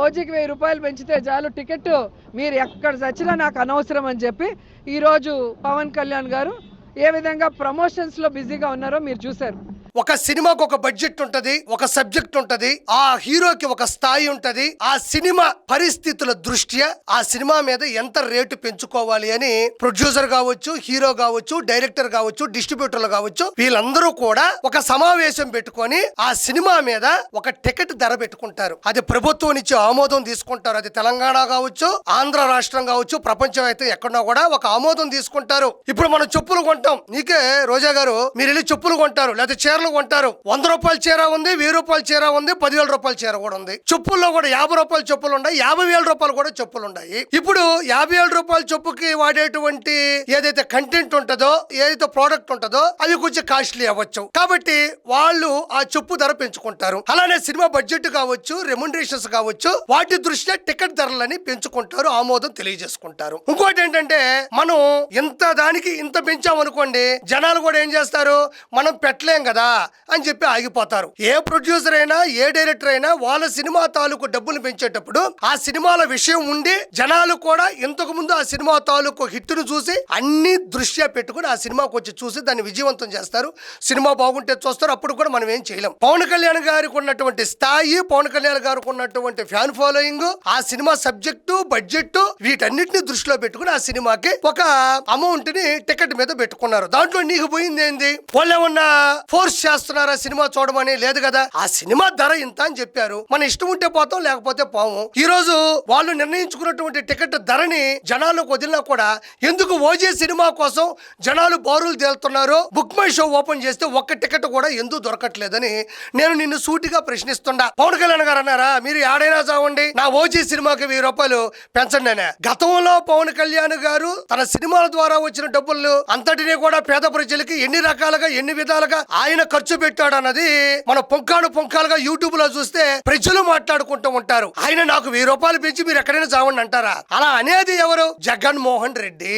ఓజీకి 1000 రూపాయలు పెంచితే చాలు టికెట్, మీరు ఎక్కడ చచ్చినా నాకు అనవసరం అని చెప్పి ఈరోజు పవన్ కళ్యాణ్ గారు ఏ విధంగా ప్రమోషన్స్లో బిజీగా ఉన్నారో మీరు చూశారు. ఒక సినిమాకు ఒక బడ్జెట్ ఉంటది, ఒక సబ్జెక్ట్ ఉంటది, ఆ హీరోకి ఒక స్థాయి ఉంటది. ఆ సినిమా పరిస్థితుల దృష్ట్యా ఆ సినిమా మీద ఎంత రేటు పెంచుకోవాలి అని ప్రొడ్యూసర్ కావచ్చు, హీరో కావచ్చు, డైరెక్టర్ కావచ్చు, డిస్ట్రిబ్యూటర్లు కావచ్చు, వీళ్ళందరూ కూడా ఒక సమావేశం పెట్టుకొని ఆ సినిమా మీద ఒక టికెట్ ధర పెట్టుకుంటారు. అది ప్రభుత్వం నుంచి ఆమోదం తీసుకుంటారు. అది తెలంగాణ కావచ్చు, ఆంధ్ర రాష్ట్రం కావచ్చు, ప్రపంచం అయితే ఎక్కడో కూడా ఒక ఆమోదం తీసుకుంటారు. ఇప్పుడు మనం చెప్పులు కొంటాం, నీకే రోజా గారు మీరు వెళ్ళి చెప్పులు కొంటారు, లేదా చీరలు కొంటారు. 100 రూపాయల చీర ఉంది, 1000 రూపాయల చీర ఉంది, 10,000 రూపాయల చీర కూడా ఉంది. చెప్పుల్లో కూడా 50 రూపాయల చెప్పులు ఉన్నాయి, 50,000 రూపాయలు కూడా చెప్పులు ఉన్నాయి. ఇప్పుడు 50,000 రూపాయల చెప్పుకి వాడేటువంటి ఏదైతే కంటెంట్ ఉంటుందో, ఏదైతే ప్రోడక్ట్ ఉంటుందో అవి కొంచెం కాస్ట్లీ అవ్వచ్చు. కాబట్టి వాళ్ళు ఆ చెప్పు ధర పెంచుకుంటారు. అలానే సినిమా బడ్జెట్ కావచ్చు, రెమ్యునరేషన్స్ కావచ్చు, వాటి దృష్ట్యా టికెట్ ధరలని పెంచుకుంటారు, ఆమోదం తెలియజేసుకుంటారు. ఇంకోటి ఏంటంటే మనం ఇంత దానికి ఇంత పెంచామనుకోండి, జనాలు కూడా ఏం చేస్తారు, మనం పెట్టలేం కదా అని చెప్పి ఆగిపోతారు. ఏ ప్రొడ్యూసర్ అయినా, ఏ డైరెక్టర్ అయినా వాళ్ళ సినిమా తాలూకు డబ్బులు పెంచేటప్పుడు ఆ సినిమాల విషయం ఉండి జనాలు కూడా ఇంతకు ముందు ఆ సినిమా తాలూకు హిట్ను చూసి అన్ని దృష్ట్యా పెట్టుకుని ఆ సినిమాకి వచ్చి చూసి దాన్ని విజయవంతం చేస్తారు. సినిమా బాగుంటే చూస్తారు. అప్పుడు కూడా మనం ఏం చేయలేం. పవన్ కళ్యాణ్ గారికి ఉన్నటువంటి స్థాయి, పవన్ కళ్యాణ్ గారికి ఉన్నటువంటి ఫ్యాన్ ఫాలోయింగ్, ఆ సినిమా సబ్జెక్టు, బడ్జెట్, వీటన్నిటిని దృష్టిలో పెట్టుకుని ఆ సినిమాకి ఒక అమౌంట్ ని టికెట్ మీద పెట్టుకున్నారు. దాంట్లో నీకు పోయింది ఏంది? వాళ్ళు ఏమన్నా ఫోర్స్ చేస్తున్నారా సినిమా చూడమని? లేదు కదా. ఆ సినిమా ధర ఇంత అని చెప్పారు, మన ఇష్టం ఉంటే పోతాం, లేకపోతే పోము. ఈ రోజు వాళ్ళు నిర్ణయించుకున్నటువంటి టికెట్ ధరని జనాలకు వదిలినా కూడా ఎందుకు ఓజీ సినిమా కోసం జనాలు బారులు తేలుతున్నారు? బుక్ మై షో ఓపెన్ చేస్తే ఒక్క టికెట్ కూడా ఎందుకు దొరకట్లేదని నేను నిన్ను సూటిగా ప్రశ్నిస్తుండా. పవన్ కళ్యాణ్ గారు అన్నారా, మీరు ఏడైనా చావండి, నా ఓజీ సినిమాకి 1000 రూపాయలు పెంచండి అనే. గతంలో పవన్ కళ్యాణ్ గారు తన సినిమాల ద్వారా వచ్చిన డబ్బులు అంతటినీ కూడా పేద ప్రజలకి ఎన్ని రకాలుగా, ఎన్ని విధాలుగా ఆయన ఖర్చు పెట్టాడు అన్నది మన పొంకాలుగా యూట్యూబ్ లో చూస్తే ప్రజలు మాట్లాడుకుంటూ ఉంటారు. ఆయన నాకు 1000 రూపాయలు పెంచి మీరు ఎక్కడైనా చావండి అంటారా? అలా అనేది ఎవరు? జగన్మోహన్ రెడ్డి.